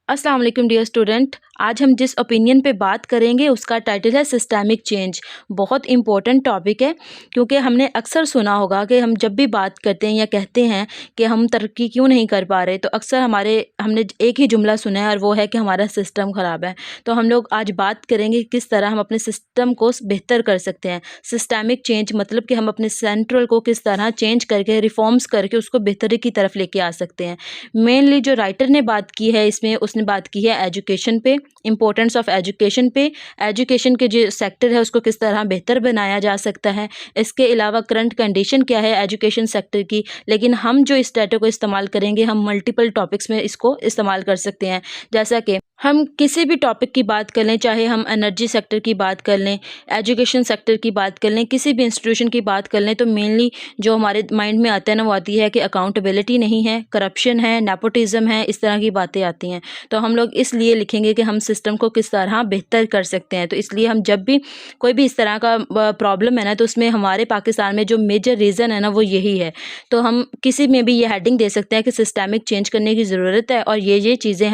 अस्सलाम वालेकुम dear student. आज हम जिस ओपिनियन पे बात करेंगे उसका टाइटल है सिस्टेमिक चेंज। बहुत इम्पोर्टेंट टॉपिक है क्योंकि हमने अक्सर सुना होगा कि हम जब भी बात करते हैं या कहते हैं कि हम तरक्की क्यों नहीं कर पा रहे, तो अक्सर हमने एक ही जुमला सुना है और वो है कि हमारा सिस्टम ख़राब है। तो हम लोग आज बात करेंगे किस तरह हम अपने सिस्टम को बेहतर कर सकते हैं। सिस्टेमिक चेंज मतलब कि हम अपने सेंट्रल को किस तरह चेंज करके रिफॉर्म्स करके उसको बेहतरी की तरफ लेके आ सकते हैं। मेनली जो राइटर ने बात की है इसमें, उसने बात की है एजुकेशन पे, इम्पोर्टेंस ऑफ एजुकेशन पे, एजुकेशन के जो सेक्टर है उसको किस तरह बेहतर बनाया जा सकता है। इसके अलावा करंट कंडीशन क्या है एजुकेशन सेक्टर की। लेकिन हम जो इस डाटा को इस्तेमाल करेंगे, हम मल्टीपल टॉपिक्स में इसको इस्तेमाल कर सकते हैं। जैसा कि हम किसी भी टॉपिक की बात कर लें, चाहे हम एनर्जी सेक्टर की बात कर लें, एजुकेशन सेक्टर की बात कर लें, किसी भी इंस्टीट्यूशन की बात कर लें, तो मेनली जो हमारे माइंड में आता है ना, वो आती है कि अकाउंटेबिलिटी नहीं है, करप्शन है, नेपोटिज्म है, इस तरह की बातें आती हैं। तो हम लोग इसलिए लिखेंगे कि हम सिस्टम को किस तरह बेहतर कर सकते हैं। तो इसलिए हम जब भी कोई भी इस तरह का प्रॉब्लम है ना, तो उसमें हमारे पाकिस्तान में जो मेजर रीज़न है ना, वो यही है। तो हम किसी में भी ये हेडिंग दे सकते हैं कि सिस्टमिक चेंज करने की ज़रूरत है और ये चीज़ें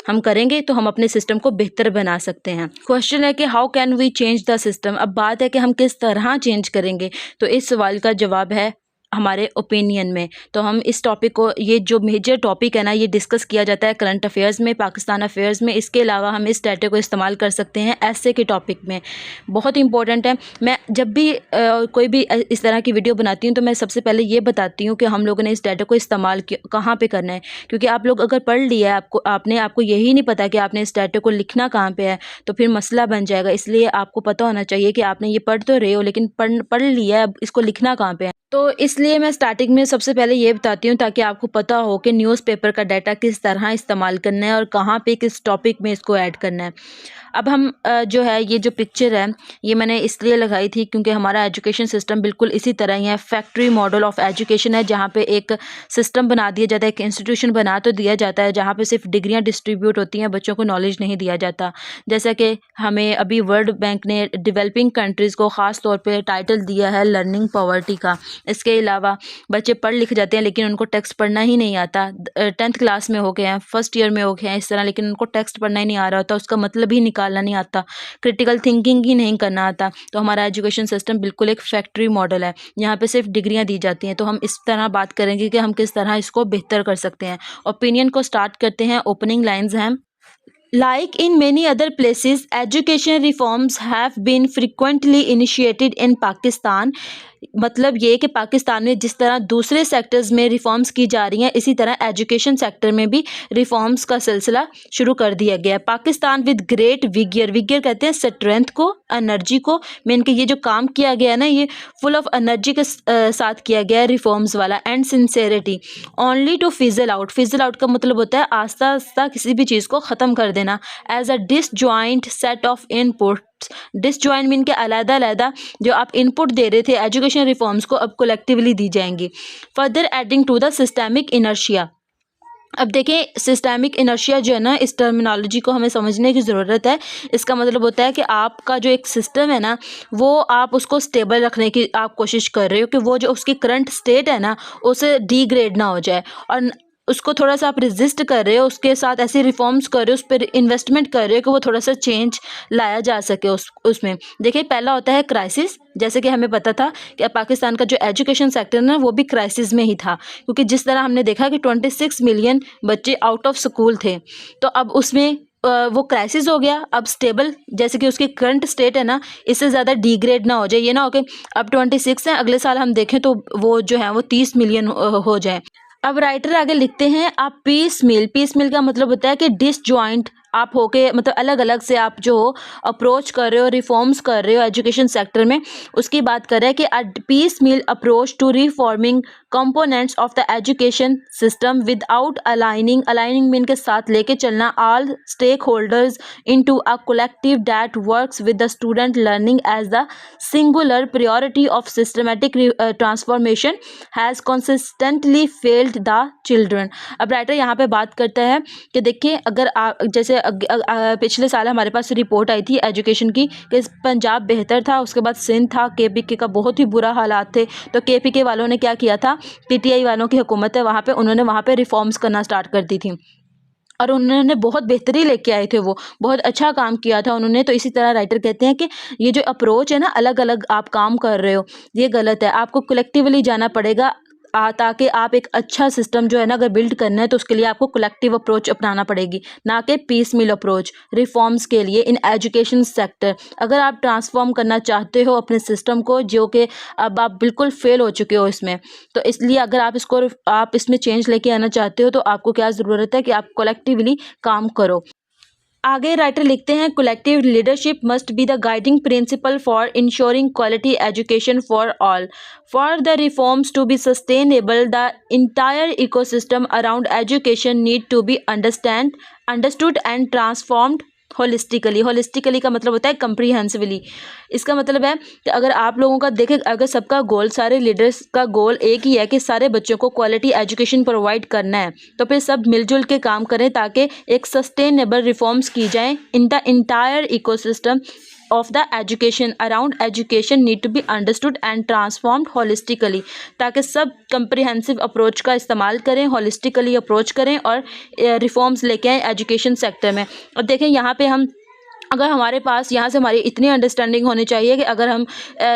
हम करेंगे तो हम अपने सिस्टम को बेहतर बना सकते हैं। क्वेश्चन है कि how can we change the system. अब बात है कि हम किस तरह चेंज करेंगे। तो इस सवाल का जवाब है हमारे ओपिनियन में। तो हम इस टॉपिक को, ये जो मेजर टॉपिक है ना, ये डिस्कस किया जाता है करंट अफेयर्स में, पाकिस्तान अफेयर्स में। इसके अलावा हम इस डाटा को इस्तेमाल कर सकते हैं ऐसे के टॉपिक में। बहुत इंपॉर्टेंट है। मैं जब भी कोई भी इस तरह की वीडियो बनाती हूँ तो मैं सबसे पहले ये बताती हूँ कि हम लोगों ने इस डाटा को इस्तेमाल कहाँ पे करना है। क्योंकि आप लोग अगर पढ़ लिया है, आपको यही नहीं पता कि आपने इस डाटा को लिखना कहाँ पे है, तो फिर मसला बन जाएगा। इसलिए आपको पता होना चाहिए कि आपने ये पढ़ तो रहे हो, लेकिन पढ़ लिया है, अब इसको लिखना कहाँ पे है। तो इसलिए मैं स्टार्टिंग में सबसे पहले ये बताती हूँ ताकि आपको पता हो कि न्यूज़पेपर का डाटा किस तरह इस्तेमाल करना है और कहाँ पे किस टॉपिक में इसको ऐड करना है। अब हम जो है, ये जो पिक्चर है ये मैंने इसलिए लगाई थी क्योंकि हमारा एजुकेशन सिस्टम बिल्कुल इसी तरह ही है। फैक्ट्री मॉडल ऑफ एजुकेशन है, जहाँ पे एक सिस्टम बना दिया जाता है, एक इंस्टीट्यूशन बना तो दिया जाता है जहाँ पे सिर्फ डिग्रियाँ डिस्ट्रीब्यूट होती हैं, बच्चों को नॉलेज नहीं दिया जाता। जैसा कि हमें अभी वर्ल्ड बैंक ने डेवलपिंग कंट्रीज़ को ख़ास तौर पर टाइटल दिया है लर्निंग पॉवर्टी का। इसके अलावा बच्चे पढ़ लिख जाते हैं लेकिन उनको टेक्स्ट पढ़ना ही नहीं आता। 10th क्लास में हो गए हैं, फर्स्ट ईयर में हो गए हैं इस तरह, लेकिन उनको टेक्स्ट पढ़ना ही नहीं आ रहा होता, उसका मतलब ही निकालना नहीं आता, क्रिटिकल थिंकिंग ही नहीं करना आता। तो हमारा एजुकेशन सिस्टम बिल्कुल एक फैक्ट्री मॉडल है, यहाँ पे सिर्फ डिग्रियाँ दी जाती हैं। तो हम इस तरह बात करेंगे कि हम किस तरह इसको बेहतर कर सकते हैं। ओपिनियन को स्टार्ट करते हैं। ओपनिंग लाइन्स हैं, like in many other places, education reforms have been frequently initiated in Pakistan। मतलब ये कि पाकिस्तान में जिस तरह दूसरे सेक्टर्स में रिफॉर्म्स की जा रही हैं, इसी तरह एजुकेशन सेक्टर में भी रिफॉर्म्स का सिलसिला शुरू कर दिया गया है। पाकिस्तान विद ग्रेट विगियर, विगियर कहते हैं स्ट्रेंथ को, एनर्जी को। मीन कि ये जो काम किया गया है ना, ये फुल ऑफ एनर्जी के साथ किया गया है रिफॉर्म्स वाला, and sincerity only to fizzle out. Fizzle out का मतलब होता है आस्ता आस्ता किसी भी चीज़ को ख़त्म कर देना। As a disjoint set of input, disjoint mean के अलग-अलग जो आप इनपुट दे रहे थे एजुकेशन रिफॉर्म्स को, अब कलेक्टिवली दी जाएंगी। Further adding to the systemic inertia. अब देखें, सिस्टेमिक इनर्शिया जो है ना, इस टर्मिनोलॉजी को हमें समझने की ज़रूरत है। इसका मतलब होता है कि आपका जो एक सिस्टम है ना, वो आप उसको स्टेबल रखने की आप कोशिश कर रहे हो कि वो जो उसकी करंट स्टेट है ना, उसे डिग्रेड ना हो जाए, और उसको थोड़ा सा आप रेजिस्ट कर रहे हो, उसके साथ ऐसे रिफॉर्म्स कर रहे हो, उस पर इन्वेस्टमेंट कर रहे हो कि वो थोड़ा सा चेंज लाया जा सके उसमें। देखिए, पहला होता है क्राइसिस। जैसे कि हमें पता था कि पाकिस्तान का जो एजुकेशन सेक्टर है ना, वो भी क्राइसिस में ही था, क्योंकि जिस तरह हमने देखा कि 26 मिलियन बच्चे आउट ऑफ स्कूल थे। तो अब उसमें वो क्राइसिस हो गया। अब स्टेबल, जैसे कि उसकी करंट स्टेट है ना, इससे ज़्यादा डिग्रेड ना हो जाए। ये ना हो कि अब 26 है, अगले साल हम देखें तो वो जो है वो 30 मिलियन हो जाए। अब राइटर आगे लिखते हैं, आप पीस मिल का मतलब होता है कि डिसजॉइंट आप होके, मतलब अलग अलग से आप जो अप्रोच कर रहे हो, रिफॉर्म्स कर रहे हो एजुकेशन सेक्टर में, उसकी बात कर रहे हैं कि a piecemeal approach to reforming components of the education system without aligning mean के साथ लेके चलना all stakeholders into a collective that works with the student learning as the singular priority of systematic transformation has consistently failed the children. अब writer यहाँ पे बात करता है कि देखिए, अगर आप जैसे पिछले साल हमारे पास रिपोर्ट आई थी एजुकेशन की कि पंजाब बेहतर था, उसके बाद सिंध था, केपीके का बहुत ही बुरा हालात थे। तो केपीके वालों ने क्या किया था, पीटीआई वालों की हुकूमत है वहाँ पे, उन्होंने वहाँ पे रिफॉर्म्स करना स्टार्ट कर दी थी। और उन्होंने बहुत बेहतरी लेके आए थे, वो बहुत अच्छा काम किया था उन्होंने। तो इसी तरह राइटर कहते हैं कि ये जो अप्रोच है ना, अलग अलग आप काम कर रहे हो, ये गलत है। आपको कलेक्टिवली जाना पड़ेगा ताकि आप एक अच्छा सिस्टम जो है ना अगर बिल्ड करना है तो उसके लिए आपको कलेक्टिव अप्रोच अपनाना पड़ेगी, ना कि पीस मिल अप्रोच। रिफॉर्म्स के लिए इन एजुकेशन सेक्टर, अगर आप ट्रांसफॉर्म करना चाहते हो अपने सिस्टम को, जो कि अब आप बिल्कुल फेल हो चुके हो इसमें, तो इसलिए अगर आप इसमें चेंज लेके आना चाहते हो तो आपको क्या ज़रूरत है कि आप कलेक्टिवली काम करो। आगे राइटर लिखते हैं, collective leadership must be the guiding principle for ensuring quality education for all. For the reforms to be sustainable, the entire ecosystem around education need to be understood and transformed holistically. Holistically का मतलब होता है comprehensively. इसका मतलब है कि अगर आप लोगों का देखें, अगर सबका गोल, सारे लीडर्स का गोल एक ही है कि सारे बच्चों को क्वालिटी एजुकेशन प्रोवाइड करना है, तो फिर सब मिलजुल के काम करें ताकि एक सस्टेनेबल रिफॉर्म्स की जाएं in the entire ecosystem of the education around education need to be understood and transformed holistically, ताकि सब comprehensive approach का इस्तेमाल करें, holistically approach करें और रिफॉर्म्स लेके आए एजुकेशन सेक्टर में। और देखें यहाँ पे हम, अगर हमारे पास यहाँ से हमारी इतनी अंडरस्टैंडिंग होनी चाहिए कि अगर हम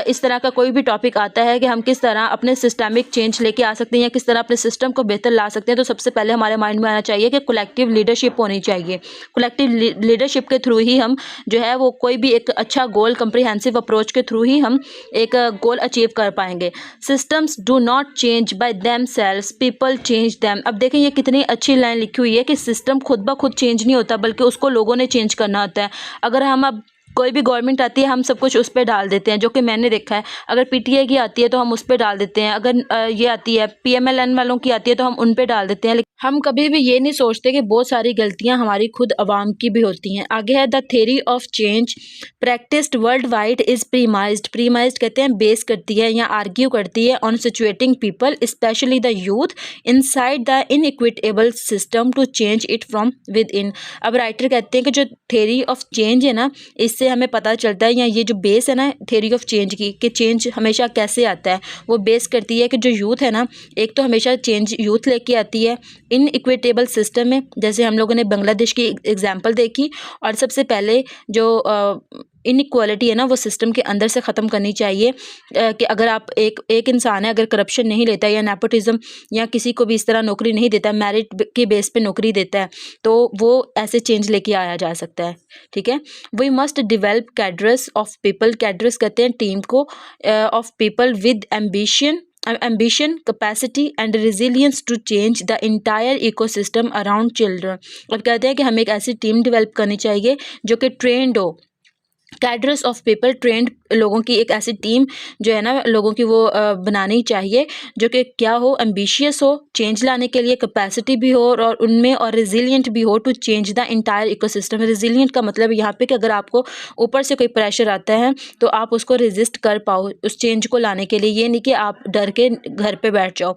इस तरह का कोई भी टॉपिक आता है कि हम किस तरह अपने सिस्टमिक चेंज लेके आ सकते हैं या किस तरह अपने सिस्टम को बेहतर ला सकते हैं, तो सबसे पहले हमारे माइंड में आना चाहिए कि कलेक्टिव लीडरशिप होनी चाहिए। कलेक्टिव लीडरशिप के थ्रू ही हम जो है वो कोई भी एक अच्छा गोल, कंप्रीहेंसिव अप्रोच के थ्रू ही हम एक गोल अचीव कर पाएंगे। Systems do not change bye them selves, people change them. अब देखें ये कितनी अच्छी लाइन लिखी हुई है कि सिस्टम खुद ब खुद चेंज नहीं होता, बल्कि उसको लोगों ने चेंज करना होता है। अगर हम अब कोई भी गवर्नमेंट आती है, हम सब कुछ उस पर डाल देते हैं, जो कि मैंने देखा है। अगर पीटीआई की आती है तो हम उस पर डाल देते हैं, अगर ये आती है पीएमएलएन वालों की आती है तो हम उन पे डाल देते हैं, लेकिन हम कभी भी ये नहीं सोचते कि बहुत सारी गलतियां हमारी खुद अवाम की भी होती हैं। आगे है, the theory of change practised world wide is premised. Premised कहते हैं बेस करती है या आर्ग्यू करती है on situating people specially the youth inside the inequitable system to change it from within. अब राइटर कहते हैं कि जो थ्योरी ऑफ चेंज है ना, इससे हमें पता चलता है, या ये जो बेस है ना थ्योरी ऑफ चेंज की, कि चेंज हमेशा कैसे आता है, वो बेस करती है कि जो यूथ है ना, एक तो हमेशा चेंज यूथ लेके आती है इन इक्विटेबल सिस्टम में। जैसे हम लोगों ने बांग्लादेश की एग्जांपल देखी, और सबसे पहले जो इनइक्वालिटी है ना वो सिस्टम के अंदर से ख़त्म करनी चाहिए। कि अगर आप एक इंसान है, अगर करप्शन नहीं लेता या नेपोटिज्म या किसी को भी इस तरह नौकरी नहीं देता, मेरिट के बेस पे नौकरी देता है, तो वो ऐसे चेंज लेके आया जा सकता है। ठीक है, we must develop cadres of people. Cadres कहते हैं टीम को, of people with ambition, capacity and resilience to change the entire ecosystem around children। अब कहते हैं कि हमें एक ऐसी टीम डेवलप करनी चाहिए जो कि ट्रेंड हो। कैडर्स ऑफ पीपल, ट्रेंड लोगों की एक ऐसी टीम जो है ना लोगों की, वो बनानी चाहिए जो कि क्या हो, एम्बिशियस हो, चेंज लाने के लिए कैपेसिटी भी हो और उनमें, और रिजिलियंट भी हो to change the entire ecosystem. Resilient का मतलब यहाँ पे कि अगर आपको ऊपर से कोई प्रेशर आता है तो आप उसको रेजिस्ट कर पाओ उस चेंज को लाने के लिए, ये नहीं कि आप डर के घर पे बैठ जाओ।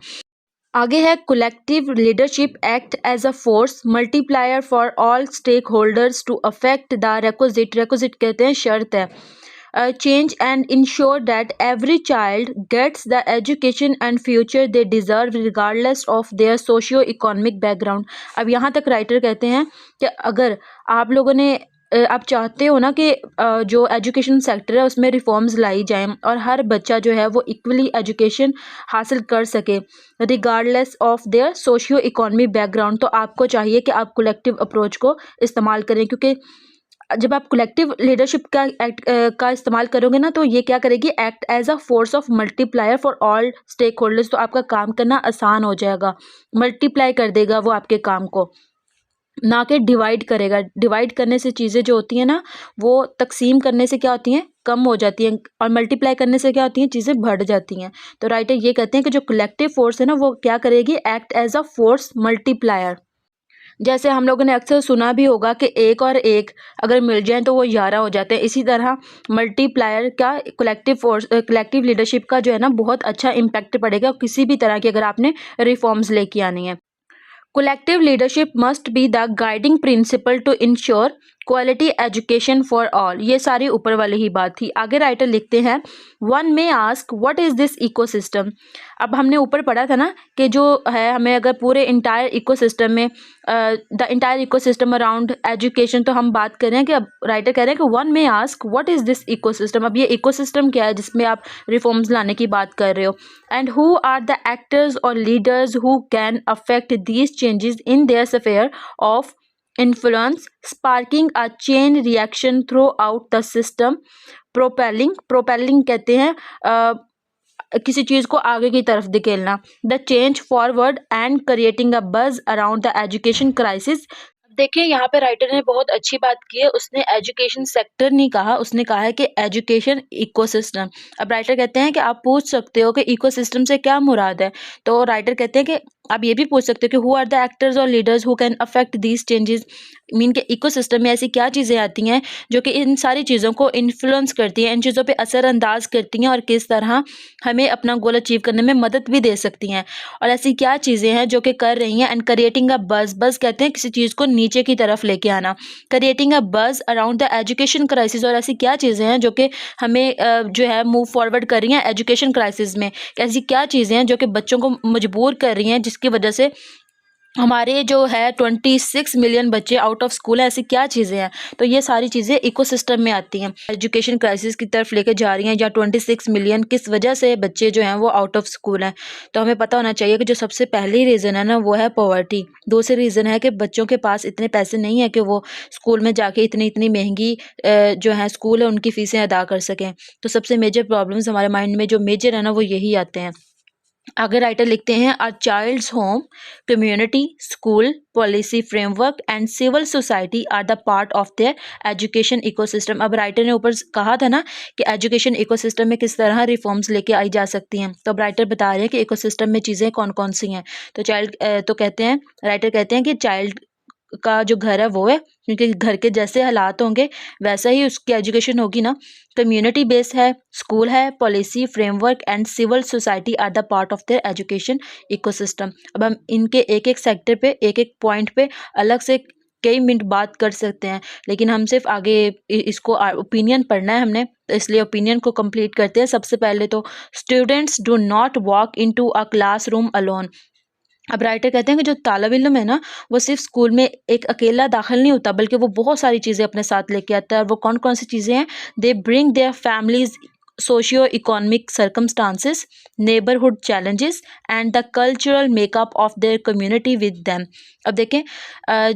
आगे है, collective leadership act as a force multiplier for all stakeholders to affect the requisite. Requisite कहते हैं शर्त है, change and ensure that every child gets the education and future they deserve regardless of their socio economic background. अब यहाँ तक writer कहते हैं कि अगर आप लोगों ने आप चाहते हो ना कि जो एजुकेशन सेक्टर है उसमें रिफॉर्म्स लाई जाएं और हर बच्चा जो है वो इक्वली एजुकेशन हासिल कर सके regardless of their socio economy background, तो आपको चाहिए कि आप कलेक्टिव अप्रोच को इस्तेमाल करें। क्योंकि जब आप कलेक्टिव लीडरशिप का एक्ट का इस्तेमाल करोगे ना, तो ये क्या करेगी, act as a force of multiplier for all stakeholders. तो आपका काम करना आसान हो जाएगा, मल्टीप्लाई कर देगा वो आपके काम को, ना कि डिवाइड करेगा। डिवाइड करने से चीज़ें जो होती हैं ना, वो तकसीम करने से क्या होती हैं, कम हो जाती हैं, और मल्टीप्लाई करने से क्या होती हैं, चीज़ें बढ़ जाती हैं। तो राइटर ये कहते हैं कि जो कलेक्टिव फोर्स है ना वो क्या करेगी, act as a force multiplier. जैसे हम लोगों ने अक्सर सुना भी होगा कि एक और एक अगर मिल जाएं तो वो 11 हो जाते हैं। इसी तरह मल्टीप्लायर का कलेक्टिव फोर्स, कलेक्टिव लीडरशिप का जो है ना बहुत अच्छा इम्पैक्ट पड़ेगा किसी भी तरह की अगर आपने रिफॉर्म्स लेके आनी है। Collective leadership must be the guiding principle to ensure quality education for all, ये सारी ऊपर वाली ही बात थी। आगे राइटर लिखते हैं, one may ask what is this ecosystem. अब हमने ऊपर पढ़ा था ना कि जो है हमें अगर पूरे इंटायर इकोसिस्टम में the entire ecosystem around education, तो हम बात कर रहे हैं कि अब राइटर कह रहे हैं कि one may ask what is this ecosystem. अब ये इकोसिस्टम क्या है जिसमें आप रिफॉर्म्स लाने की बात कर रहे हो, and who are the actors और leaders who can affect these changes in their sphere of influence, sparking a chain reaction throughout the system, propelling कहते हैं किसी चीज़ को आगे की तरफ धकेलना, the change forward and creating a buzz around the education crisis. देखिए यहाँ पे राइटर ने बहुत अच्छी बात की है, उसने एजुकेशन सेक्टर नहीं कहा, उसने कहा है कि एजुकेशन इकोसिस्टम। अब राइटर कहते हैं कि आप पूछ सकते हो कि इकोसिस्टम से क्या मुराद है, तो राइटर कहते हैं कि आप ये भी पूछ सकते हो कि हु आर द एक्टर्स और leaders who can affect these changes, mean के इकोसिस्टम में ऐसी क्या चीज़ें आती हैं जो कि इन सारी चीज़ों को इन्फ्लुएंस करती हैं, इन चीज़ों पे असरअंदाज करती हैं और किस तरह हमें अपना गोल अचीव करने में मदद भी दे सकती हैं, और ऐसी क्या चीज़ें हैं जो कि कर रही हैं। एंड क्रिएटिंग अ बज़ कहते हैं किसी चीज़ को नीचे की तरफ लेके आना, creating a buzz around the education crisis, और ऐसी क्या चीज़ें हैं जो कि हमें जो है मूव फॉरवर्ड कर रही हैं एजुकेशन क्राइसिस में। ऐसी क्या चीज़ें हैं जो कि बच्चों को मजबूर कर रही हैं, जिसकी वजह से हमारे जो है 26 मिलियन बच्चे आउट ऑफ स्कूल है। ऐसी क्या चीज़ें हैं, तो ये सारी चीज़ें इकोसिस्टम में आती हैं, एजुकेशन क्राइसिस की तरफ लेके जा रही हैं, या 26 मिलियन किस वजह से बच्चे जो हैं वो आउट ऑफ स्कूल हैं। तो हमें पता होना चाहिए कि जो सबसे पहली रीज़न है ना वो है पॉवर्टी। दूसरी रीज़न है कि बच्चों के पास इतने पैसे नहीं है कि वो स्कूल में जाके इतनी इतनी महंगी जो है स्कूल है उनकी फ़ीसें अदा कर सकें। तो सबसे मेजर प्रॉब्लम्स हमारे माइंड में जो मेजर है ना वो यही आते हैं। आगे राइटर लिखते हैं, a child's home, community, school, policy framework and civil society are the part of their education ecosystem. अब राइटर ने ऊपर कहा था ना कि एजुकेशन इकोसिस्टम में किस तरह रिफॉर्म्स लेके आई जा सकती हैं, तो अब राइटर बता रहे हैं कि इकोसिस्टम में चीज़ें कौन कौन सी हैं। तो तो कहते हैं, राइटर कहते हैं कि चाइल्ड का जो घर है वो है, क्योंकि घर के जैसे हालात होंगे वैसा ही उसकी एजुकेशन होगी ना। कम्युनिटी बेस है, स्कूल है, policy framework and civil society are the part of their education ecosystem. अब हम इनके एक एक सेक्टर पे एक एक पॉइंट पे अलग से कई मिनट बात कर सकते हैं, लेकिन हम सिर्फ आगे इसको ओपिनियन पढ़ना है हमने, तो इसलिए ओपिनियन को कंप्लीट करते हैं। सबसे पहले तो, students do not walk into a classroom alone. अब राइटर कहते हैं कि जो तालिब इल्म है ना वो सिर्फ स्कूल में एक अकेला दाखिल नहीं होता, बल्कि वो बहुत सारी चीज़ें अपने साथ लेके आता है। और वो कौन कौन सी चीज़ें हैं, they bring their families, socio economic circumstances, neighbourhood challenges and the cultural makeup of their community with them. अब देखें,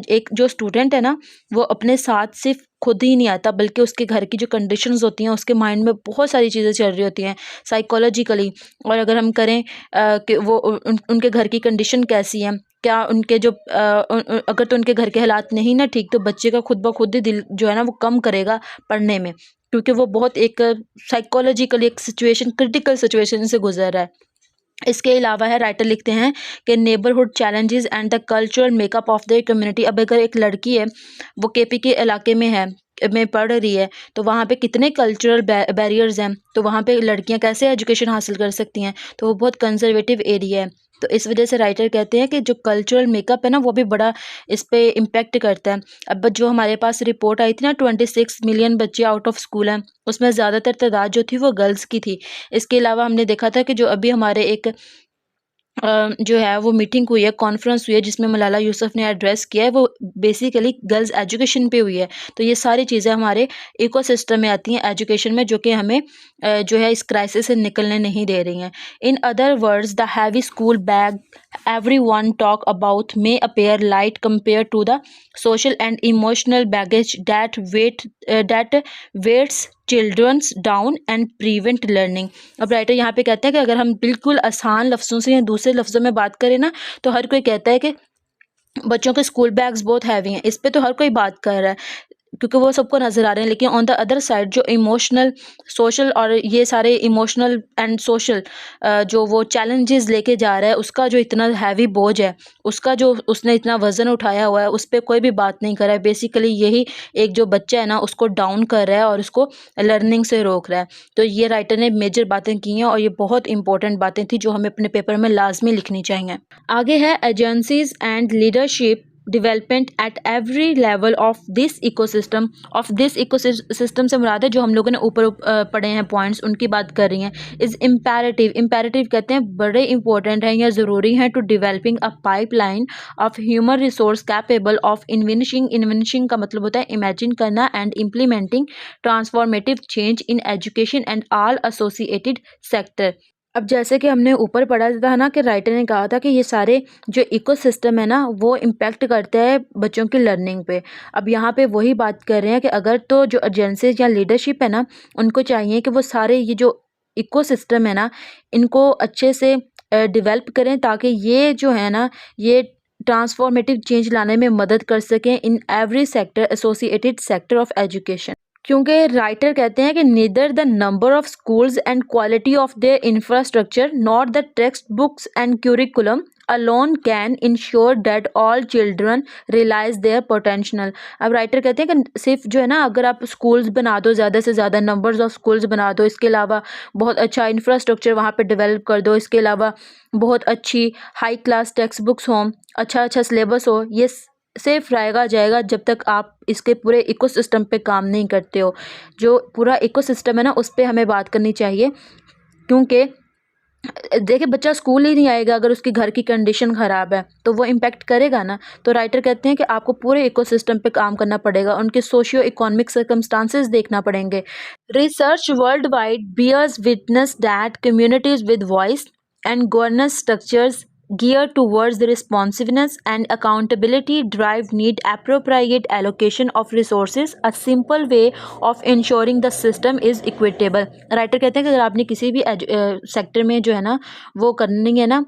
एक जो स्टूडेंट है ना वो अपने साथ सिर्फ खुद ही नहीं आता, बल्कि उसके घर की जो कंडीशंस होती हैं उसके माइंड में बहुत सारी चीज़ें चल रही होती हैं साइकोलॉजिकली। और अगर हम करें कि वो उनके घर की कंडीशन कैसी है, क्या उनके जो अगर तो उनके घर के हालात नहीं ना ठीक, तो बच्चे का खुद ब खुद ही दिल जो है ना वो कम करेगा पढ़ने में, क्योंकि वो बहुत एक साइकोलॉजिकली एक सिचुएशन, क्रिटिकल सिचुएशन से गुजर रहा है। इसके अलावा है, राइटर लिखते हैं कि neighbourhood challenges and the cultural makeup of the community. अब अगर एक लड़की है वो केपी के इलाके में है, में पढ़ रही है, तो वहाँ पे कितने कल्चरल बैरियर्स हैं, तो वहाँ पे लड़कियाँ कैसे एजुकेशन हासिल कर सकती हैं, तो वो बहुत कंजर्वेटिव एरिया है। तो इस वजह से राइटर कहते हैं कि जो कल्चरल मेकअप है ना वो भी बड़ा इस पे इम्पेक्ट करता है। अब जो हमारे पास रिपोर्ट आई थी ना 26 मिलियन बच्चे आउट ऑफ स्कूल हैं, उसमें ज़्यादातर तादाद जो थी वो गर्ल्स की थी। इसके अलावा हमने देखा था कि जो अभी हमारे एक जो है वो मीटिंग हुई है, कॉन्फ्रेंस हुई है जिसमें मलाला यूसुफ ने एड्रेस किया है, वो बेसिकली गर्ल्स एजुकेशन पे हुई है। तो ये सारी चीज़ें हमारे इकोसिस्टम में आती हैं एजुकेशन में, जो कि हमें जो है इस क्राइसिस से निकलने नहीं दे रही हैं। In other words, the heavy school bag everyone talk about may appear light compared to the social and emotional baggage that weights children's down and prevent learning। अब राइटर यहाँ पे कहते हैं कि अगर हम बिल्कुल आसान लफ्ज़ों से या दूसरे लफ्ज़ों में बात करें ना, तो हर कोई कहता है कि बच्चों के स्कूल बैग्स बहुत हैवी हैं, इस पे तो हर कोई बात कर रहा है क्योंकि वो सबको नज़र आ रहे हैं। लेकिन ऑन द अदर साइड जो इमोशनल, सोशल और ये सारे इमोशनल एंड सोशल जो वो चैलेंजेस लेके जा रहा है, उसका जो इतना हैवी बोझ है, उसका जो उसने इतना वज़न उठाया हुआ है, उस पे कोई भी बात नहीं कर रहा है। बेसिकली यही एक जो बच्चा है ना उसको डाउन कर रहा है और उसको लर्निंग से रोक रहा है। तो ये राइटर ने मेजर बातें की हैं और ये बहुत इंपॉर्टेंट बातें थी जो हमें अपने पेपर में लाजमी लिखनी चाहिए। आगे है, agencies and leadership development at every level of this ecosystem. Of this ecosystem से मुराद है जो हम लोगों ने ऊपर पढ़े हैं पॉइंट्स, उनकी बात कर रही हैं. Is imperative. इम्पेरेटिव कहते हैं बड़े इंपॉर्टेंट हैं या ज़रूरी हैं to developing a pipeline of human resource capable of envisioning. Envisioning का मतलब होता है इमेजिन करना and implementing transformative change in education and all associated sector. अब जैसे कि हमने ऊपर पढ़ा था ना कि राइटर ने कहा था कि ये सारे जो इकोसिस्टम है ना वो इम्पैक्ट करता है बच्चों की लर्निंग पे. अब यहाँ पे वही बात कर रहे हैं कि अगर तो जो एजेंसीज या लीडरशिप है ना उनको चाहिए कि वो सारे ये जो इकोसिस्टम है ना इनको अच्छे से डेवलप करें ताकि ये जो है ना ये ट्रांसफॉर्मेटिव चेंज लाने में मदद कर सकें in every sector associated sector of education. क्योंकि राइटर कहते हैं कि neither the number of schools and quality of their infrastructure not the textbooks and curriculum alone can ensure that all children realise their potential. अब writer कहते हैं कि सिर्फ जो है ना अगर आप स्कूल्स बना दो, ज़्यादा से ज़्यादा नंबर्स ऑफ स्कूल्स बना दो, इसके अलावा बहुत अच्छा इंफ्रास्ट्रक्चर वहाँ पे डेवलप कर दो, इसके अलावा बहुत अच्छी हाई क्लास टेक्स्ट बुक्स हों, अच्छा सिलेबस हो, ये सिर्फ रहेगा जाएगा जब तक आप इसके पूरे इकोसिस्टम पे काम नहीं करते हो. जो पूरा इकोसिस्टम है ना उस पे हमें बात करनी चाहिए. क्योंकि देखिए बच्चा स्कूल ही नहीं आएगा अगर उसकी घर की कंडीशन ख़राब है तो वो इम्पैक्ट करेगा ना. तो राइटर कहते हैं कि आपको पूरे इकोसिस्टम पे काम करना पड़ेगा, उनके सोशियो इकोनॉमिक सर्कमस्टांसेस देखना पड़ेंगे. Research worldwide bears witness that communities with voice and governance structures geared towards the responsiveness and accountability drive need appropriate allocation of resources. A simple way of ensuring the system is equitable. Writer कहते हैं कि अगर आपने किसी भी sector में जो है ना वो करनी है ना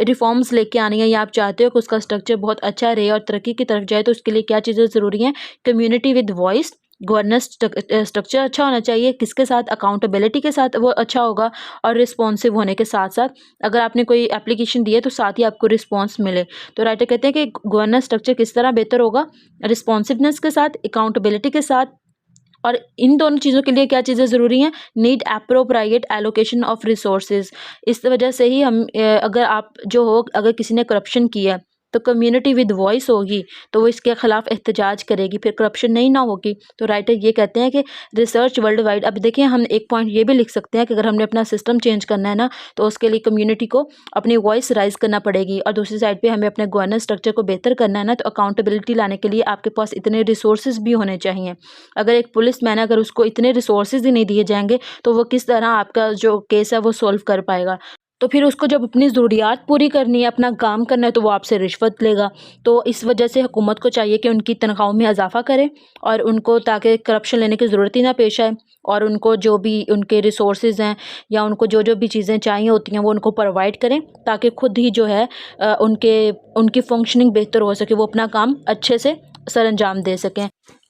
रिफॉर्म्स लेके आनी है या आप चाहते हो कि उसका स्ट्रक्चर बहुत अच्छा रहे और तरक्की की तरफ जाए तो उसके लिए क्या चीज़ें ज़रूरी हैं. Community with voice, governance structure अच्छा होना चाहिए, किसके साथ, अकाउंटेबिलिटी के साथ वो अच्छा होगा, और रिस्पॉन्सिव होने के साथ साथ अगर आपने कोई एप्लीकेशन दी है तो साथ ही आपको रिस्पॉन्स मिले. तो राइटर कहते हैं कि गवर्नेंस स्ट्रक्चर किस तरह बेहतर होगा, रिस्पॉन्सिवनेस के साथ, अकाउंटेबिलिटी के साथ. और इन दोनों चीज़ों के लिए क्या चीज़ें ज़रूरी हैं, नीड एप्रोप्राइएट एलोकेशन ऑफ रिसोर्सेज. इस वजह से ही हम अगर आप जो हो अगर किसी ने करप्शन किया है तो कम्युनिटी विद वॉइस होगी तो वो इसके ख़िलाफ़ एहतजाज करेगी, फिर करप्शन नहीं ना होगी. तो राइटर ये कहते हैं कि रिसर्च वर्ल्ड वाइड. अब देखिए हम एक पॉइंट ये भी लिख सकते हैं कि अगर हमने अपना सिस्टम चेंज करना है ना तो उसके लिए कम्युनिटी को अपनी वॉइस राइज करना पड़ेगी, और दूसरी साइड पे हमें अपने गवर्नेंस स्ट्रक्चर को बेहतर करना है ना तो अकाउंटेबिलिटी लाने के लिए आपके पास इतने रिसोर्सेज भी होने चाहिए. अगर एक पुलिस मैन अगर उसको इतने रिसोर्सेज ही नहीं दिए जाएंगे तो वो किस तरह आपका जो केस है वो सॉल्व कर पाएगा. तो फिर उसको जब अपनी ज़रूरियात पूरी करनी है, अपना काम करना है तो वो आपसे रिश्वत लेगा. तो इस वजह से हुकूमत को चाहिए कि उनकी तनख्वाहों में इजाफा करे और उनको ताकि करप्शन लेने की ज़रूरत ही ना पेश आए, और उनको जो भी उनके रिसोर्सेज हैं या उनको जो जो भी चीज़ें चाहिए होती हैं वो उनको प्रोवाइड करें ताकि खुद ही जो है उनकी फंक्शनिंग बेहतर हो सके, वो अपना काम अच्छे से सरअंजाम दे सकें.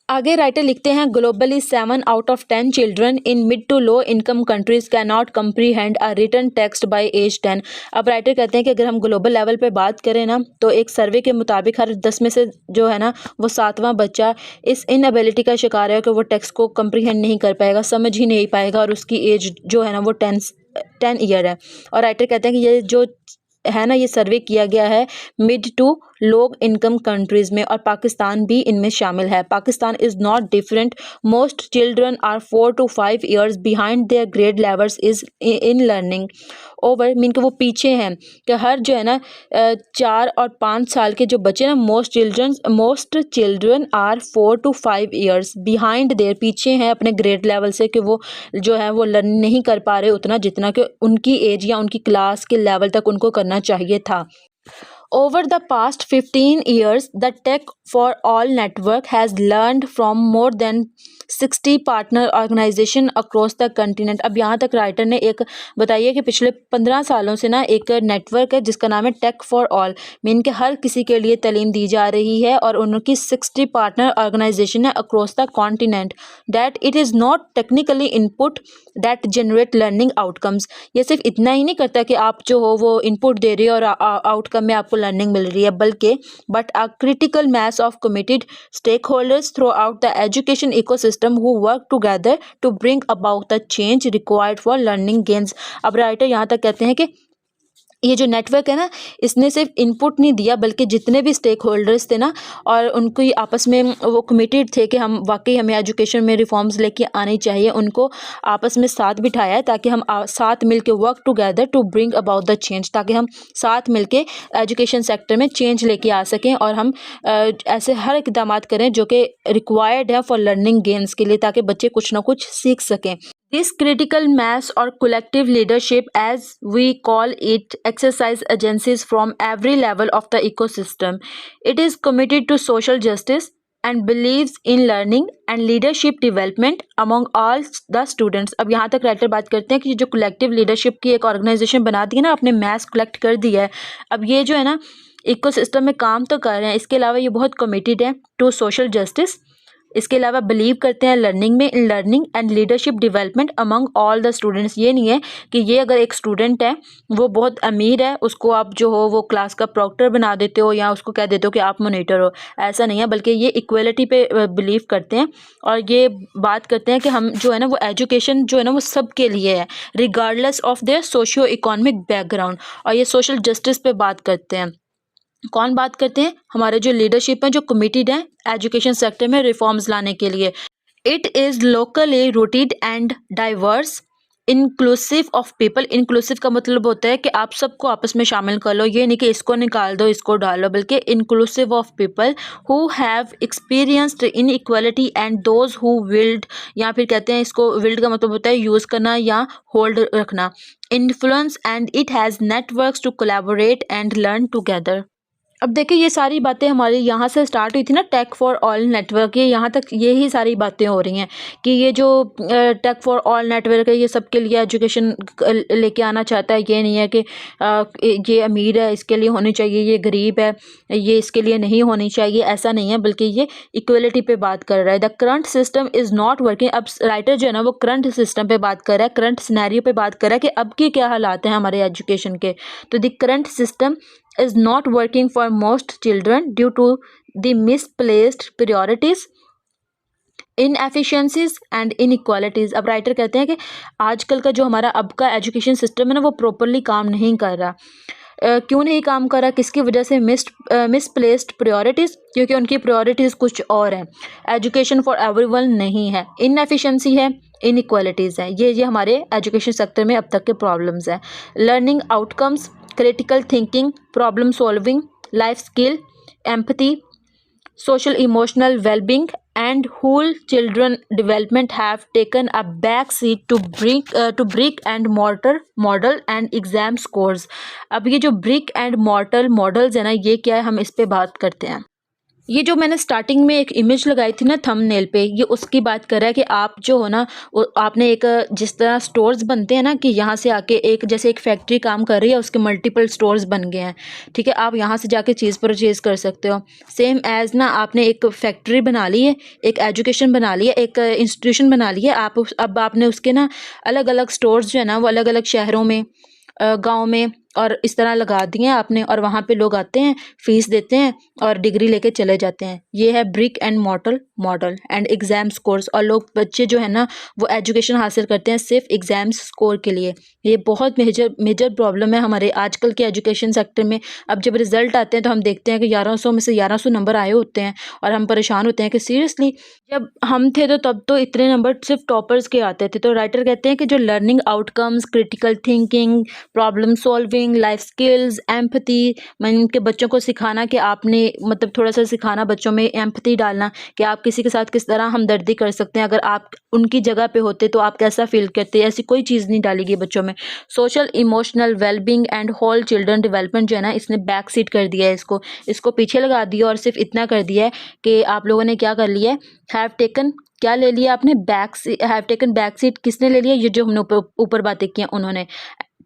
आगे राइटर लिखते हैं globally 7 out of 10 children in mid to low income countries can not comprehend a written text by age 10. अब राइटर कहते हैं कि अगर हम ग्लोबल लेवल पे बात करें ना तो एक सर्वे के मुताबिक हर 10 में से जो है ना वो 7वां बच्चा इस इनएबिलिटी का शिकार है कि वो टेक्स्ट को कम्प्रीहेंड नहीं कर पाएगा, समझ ही नहीं पाएगा, और उसकी एज जो है ना वो 10 ईयर है. और राइटर कहते हैं कि ये जो है ना ये सर्वे किया गया है mid to low income countries में, और पाकिस्तान भी इनमें शामिल है. Pakistan is not different. Most children are 4 to 5 years behind their grade levels is in learning over. Mean कि वो पीछे हैं कि हर जो है ना 4 और 5 साल के जो बच्चे ना most children are 4 to 5 years behind their, पीछे हैं अपने ग्रेड लेवल से, कि वो जो है वो लर्न नहीं कर पा रहे उतना जितना कि उनकी एज या उनकी क्लास के लेवल तक उनको करना चाहिए था. Over the past 15 years, the Tech for All network has learned from more than 60 partner organization across the continent. अब यहाँ तक राइटर ने एक बताइए कि पिछले 15 सालों से ना एक नेटवर्क है जिसका नाम है टेक फॉर ऑल, मीन के हर किसी के लिए तालीम दी जा रही है, और उनकी 60 पार्टनर ऑर्गेनाइजेशन है across the continent. That it is not technically input that generate learning outcomes. ये सिर्फ इतना ही नहीं करता कि आप जो हो वो इनपुट दे रही हो और आउटकम में आपको लर्निंग मिल रही है, बल्कि but a critical mass of committed stakeholders throughout the education ecosystem who work together to bring about the change required for learning gains. अब राइटर यहाँ तक कहते हैं कि ये जो नेटवर्क है ना, इसने सिर्फ इनपुट नहीं दिया बल्कि जितने भी स्टेक होल्डर्स थे ना, और उनको आपस में वो कमिटेड थे कि हम वाकई हमें एजुकेशन में रिफॉर्म्स लेके आनी चाहिए, उनको आपस में साथ बिठाया है ताकि हम साथ मिलके work together to bring about the change, ताकि हम साथ मिलके एजुकेशन सेक्टर में चेंज लेके आ सकें और हम ऐसे हर इकदाम करें जो कि रिक्वायर्ड है फॉर लर्निंग गेन्स के लिए, ताकि बच्चे कुछ ना कुछ सीख सकें। This critical mass or collective leadership, as we call it, exercise agencies from every level of the ecosystem. It is committed to social justice and believes in learning and leadership development among all the students. अब यहाँ तक writer बात करते हैं कि जो collective leadership की एक ऑर्गेनाइजेशन बना दी है ना, अपने मैस कलेक्ट कर दिया है, अब ये जो है ना इकोसिस्टम में काम तो कर रहे हैं, इसके अलावा ये बहुत कमिटेड है टू सोशल जस्टिस, इसके अलावा बिलीव करते हैं लर्निंग में, in learning and leadership development among all the students. ये नहीं है कि ये अगर एक स्टूडेंट है वो बहुत अमीर है, उसको आप जो हो वो क्लास का प्रॉक्टर बना देते हो या उसको कह देते हो कि आप मोनीटर हो, ऐसा नहीं है, बल्कि ये इक्वलिटी पे बिलीव करते हैं और ये बात करते हैं कि हम जो है ना वो एजुकेशन जो है ना वो सब के लिए है, regardless of their socio economic background. और ये सोशल जस्टिस पे बात करते हैं। कौन बात करते हैं? हमारे जो लीडरशिप हैं, जो कमिटेड हैं एजुकेशन सेक्टर में रिफॉर्म्स लाने के लिए। It is locally rooted and diverse, inclusive of people. Inclusive का मतलब होता है कि आप सबको आपस में शामिल कर लो, ये नहीं कि इसको निकाल दो इसको डालो, बल्कि inclusive of people who have experienced inequality and those who wield, या फिर कहते हैं इसको, विल्ड का मतलब होता है यूज़ करना या होल्ड रखना, influence, and it has networks to collaborate and learn together. अब देखिए ये सारी बातें हमारी यहाँ से स्टार्ट हुई थी ना, टेक फॉर ऑल नेटवर्क, ये यहाँ तक यही सारी बातें हो रही हैं कि ये जो टेक फॉर ऑल नेटवर्क है ये सबके लिए एजुकेशन लेके आना चाहता है। ये नहीं है कि ये अमीर है इसके लिए होनी चाहिए, ये गरीब है ये इसके लिए नहीं होनी चाहिए, ऐसा नहीं है, बल्कि ये इक्वलिटी पे बात कर रहा है। The current system is not working. अब राइटर जो है ना वो करंट सिस्टम पे बात कर रहा है, करंट सिनेरियो पे बात कर रहा है कि अब की क्या हालात हैं हमारे एजुकेशन के। तो the current system is not working for most children due to the misplaced priorities, inefficiencies and inequalities। अब राइटर कहते हैं कि आजकल का जो हमारा अब का एजुकेशन सिस्टम है ना वो प्रॉपरली काम नहीं कर रहा। क्यों नहीं काम कर रहा? किसकी वजह से? मिसप्लेस्ड प्रायोरिटीज़, क्योंकि उनकी प्रायोरिटीज़ कुछ और हैं। एजुकेशन फॉर एवरीवन नहीं है, इनएफिशिएंसी है, इनइक्वालिटीज़ हैं। ये हमारे एजुकेशन सेक्टर में अब तक के प्रॉब्लम्स हैं। Learning outcomes, critical thinking, problem solving, life skill, empathy, social emotional well-being and whole children development have taken a back seat to brick and mortar model and exam scores। अब ये जो brick and mortar models है ना, ये क्या है, हम इस पे बात करते हैं। ये जो मैंने स्टार्टिंग में एक इमेज लगाई थी ना थंबनेल पे, ये उसकी बात कर रहा है कि आप जो हो ना आपने एक, जिस तरह स्टोर्स बनते हैं ना कि यहाँ से आके एक, जैसे एक फैक्ट्री काम कर रही है उसके मल्टीपल स्टोर्स बन गए हैं, ठीक है, आप यहाँ से जाके चीज़ परचेज़ कर सकते हो। सेम एज़ ना आपने एक फैक्ट्री बना ली है, एक एजुकेशन बना ली है, एक इंस्टीट्यूशन बना ली है, अब आपने उसके ना अलग अलग स्टोर्स जो है ना वो अलग अलग शहरों में, गाँव में और इस तरह लगा दिए हैं आपने, और वहाँ पे लोग आते हैं, फ़ीस देते हैं और डिग्री लेके चले जाते हैं। ये है brick and मॉर्टल model and exam scores. और लोग, बच्चे जो है ना वो एजुकेशन हासिल करते हैं सिर्फ एग्ज़ाम स्कोर के लिए। ये बहुत मेजर प्रॉब्लम है हमारे आजकल के एजुकेशन सेक्टर में। अब जब रिज़ल्ट आते हैं तो हम देखते हैं कि 1100 में से 1100 नंबर आए होते हैं और हम परेशान होते हैं कि सीरियसली, जब हम थे तो तब तो इतने नंबर सिर्फ टॉपर्स के आते थे। तो राइटर कहते हैं कि जो learning outcomes, critical thinking, problem solving, life skills, empathy, मैंने के बच्चों को सिखाना कि आपने मतलब थोड़ा सा सिखाना बच्चों में एम्पैथी डालना कि आप किसी के साथ किस तरह हमदर्दी कर सकते हैं, अगर आप उनकी जगह पे होते तो आप कैसा फील करते, ऐसी कोई चीज़ नहीं डाली गई बच्चों में। Social emotional wellbeing and whole children development जो है ना, इसने बैक सीट कर दिया है, इसको पीछे लगा दिया और सिर्फ इतना कर दिया है कि आप लोगों ने क्या कर लिया है, हैव टेकन, क्या ले लिया आपने, हैव टेकन बैक सीट। किसने ले लिया? ये जो हमने ऊपर बातें की हैं उन्होंने।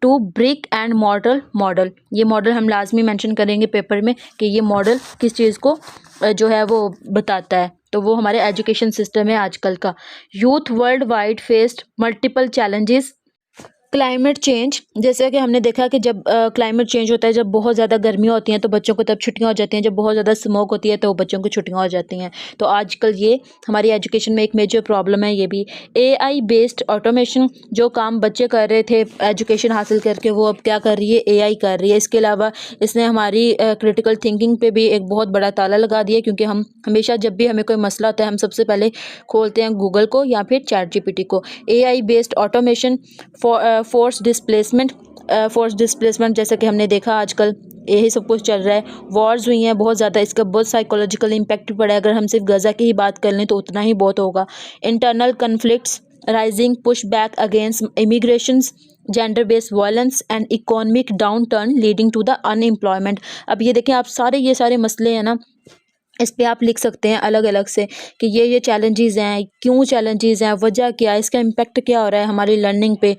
टू ब्रिक एंड मॉडल, ये मॉडल हम लाजमी मेंशन करेंगे पेपर में कि ये मॉडल किस चीज़ को जो है वो बताता है। तो वो हमारे एजुकेशन सिस्टम है आजकल का। Youth world wide faced multiple challenges climate change, जैसे कि हमने देखा कि जब क्लाइमेट चेंज होता है, जब बहुत ज़्यादा गर्मियाँ होती हैं तो बच्चों को तब छुट्टियाँ हो जाती हैं, जब बहुत ज़्यादा स्मोक होती है तो बच्चों को छुट्टियाँ हो जाती हैं। तो आजकल ये हमारी एजुकेशन में एक मेजर प्रॉब्लम है। ये भी एआई बेस्ड ऑटोमेशन, जो काम बच्चे कर रहे थे एजुकेशन हासिल करके, वो अब क्या कर रही है, एआई कर रही है। इसके अलावा इसने हमारी क्रिटिकल थिंकिंग पे भी एक बहुत बड़ा ताला लगा दिया, क्योंकि हम हमेशा जब भी हमें कोई मसला होता है हम सबसे पहले खोलते हैं गूगल को या फिर चैट जीपीटी को। AI based automation, force displacement, जैसे कि हमने देखा आजकल यही सब कुछ चल रहा है। वॉर्स हुई हैं बहुत ज़्यादा, इसका बहुत साइकोलॉजिकल इम्पैक्ट पड़ा है। अगर हम सिर्फ गज़ा की ही बात कर लें तो उतना ही बहुत होगा। Internal conflicts rising, push back against immigrations, gender based violence and economic downturn leading to the unemployment. अब ये देखें आप, ये सारे मसले हैं ना, इस पे आप लिख सकते हैं अलग अलग से कि ये चैलेंजेस हैं, क्यों चैलेंजेस हैं, वजह क्या है, इसका इम्पैक्ट क्या हो रहा है हमारी लर्निंग पे।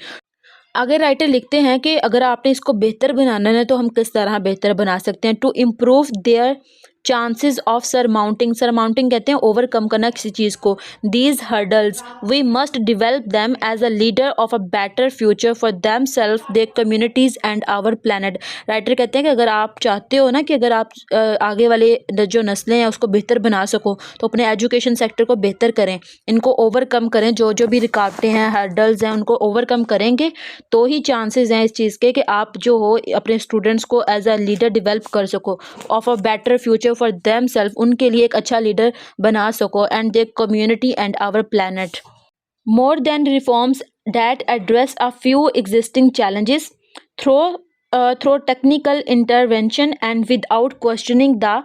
आगे राइटर लिखते हैं कि अगर आपने इसको बेहतर बनाना है तो हम किस तरह बेहतर बना सकते हैं। To improve their chances of surmounting कहते हैं ओवरकम करना किसी चीज़ को। These hurdles we must develop them as a leader of a better future for them self, their communities and our planet. Writer कहते हैं कि अगर आप चाहते हो ना कि अगर आप आगे वाले जो नस्लें हैं उसको बेहतर बना सको, तो अपने एजुकेशन सेक्टर को बेहतर करें, इनको ओवरकम करें, जो जो भी रुकावटें हैं, हर्डल्स हैं, उनको ओवरकम करेंगे तो ही चांसेस हैं इस चीज़ के कि आप जो हो अपने स्टूडेंट्स को एज अ लीडर डेवलप कर सको, of a better future for themself, उनके लिए एक अच्छा लीडर बना सको, and their community and our planet. More than reforms that address a few existing challenges through technical intervention and without questioning the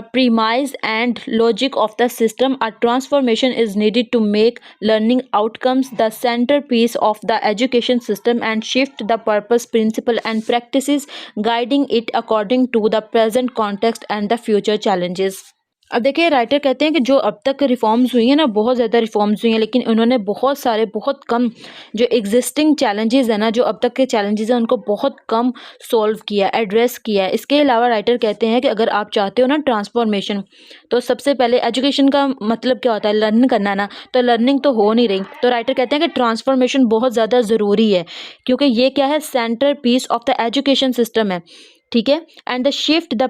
premise and logic of the system, a transformation is needed to make learning outcomes the centerpiece of the education system and shift the purpose, principle, and practices guiding it according to the present context and the future challenges। अब देखिए writer कहते हैं कि जो अब तक reforms हुई हैं ना, बहुत ज़्यादा रिफॉर्म्स हुई हैं, लेकिन उन्होंने बहुत कम जो एग्जिस्टिंग चैलेंजेस हैं ना, जो अब तक के चैलेंजेस हैं उनको बहुत कम सॉल्व किया, एड्रेस किया है। इसके अलावा राइटर कहते हैं कि अगर आप चाहते हो ना ट्रांसफॉर्मेशन, तो सबसे पहले एजुकेशन का मतलब क्या होता है, लर्न करना ना, तो लर्निंग तो हो नहीं रही। तो राइटर कहते हैं कि ट्रांसफॉर्मेशन बहुत ज़्यादा ज़रूरी है, क्योंकि ये क्या है, centre piece of the education system है, ठीक है। And the shift the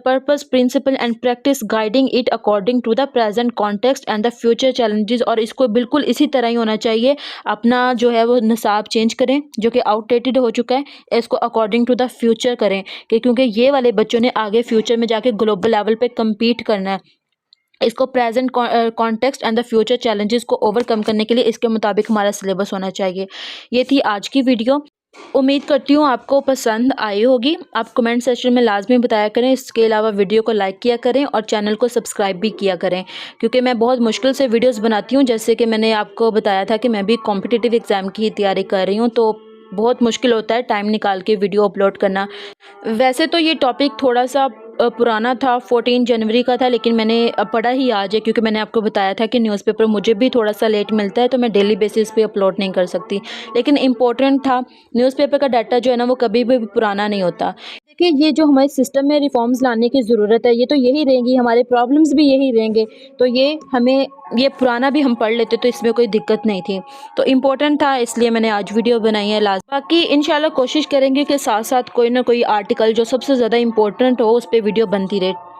purpose, principle and practice guiding it according to the present context and the future challenges. और इसको बिल्कुल इसी तरह ही होना चाहिए, अपना जो है वो निसाब चेंज करें जो कि आउटडेटेड हो चुका है, इसको अकॉर्डिंग टू द फ्यूचर करें, कि क्योंकि ये वाले बच्चों ने आगे फ्यूचर में जाके ग्लोबल लेवल पे कम्पीट करना है। इसको present context and the future challenges को ओवरकम करने के लिए इसके मुताबिक हमारा सिलेबस होना चाहिए। ये थी आज की वीडियो, उम्मीद करती हूँ आपको पसंद आई होगी। आप कमेंट सेक्शन में लाजमी बताया करें। इसके अलावा वीडियो को लाइक किया करें और चैनल को सब्सक्राइब भी किया करें, क्योंकि मैं बहुत मुश्किल से वीडियोस बनाती हूँ। जैसे कि मैंने आपको बताया था कि मैं भी कॉम्पिटिटिव एग्ज़ाम की तैयारी कर रही हूँ, तो बहुत मुश्किल होता है टाइम निकाल के वीडियो अपलोड करना। वैसे तो ये टॉपिक थोड़ा सा पुराना था, 14 जनवरी का था, लेकिन मैंने पढ़ा ही आज है, क्योंकि मैंने आपको बताया था कि न्यूज़पेपर मुझे भी थोड़ा सा लेट मिलता है, तो मैं डेली बेसिस पे अपलोड नहीं कर सकती, लेकिन इम्पोर्टेंट था। न्यूज़पेपर का डाटा जो है ना वो कभी भी पुराना नहीं होता। देखिए ये जो हमारे सिस्टम में रिफॉर्म्स लाने की ज़रूरत है, ये तो यही रहेंगी, हमारे प्रॉब्लम्स भी यही रहेंगे, तो ये हमें ये पुराना भी हम पढ़ लेते तो इसमें कोई दिक्कत नहीं थी। तो इम्पोर्टेंट था, इसलिए मैंने आज वीडियो बनाई है। बाकी इंशाल्लाह कोशिश करेंगे कि साथ साथ कोई ना कोई आर्टिकल जो सबसे ज़्यादा इम्पोर्टेंट हो उस पर वीडियो बनती रहे।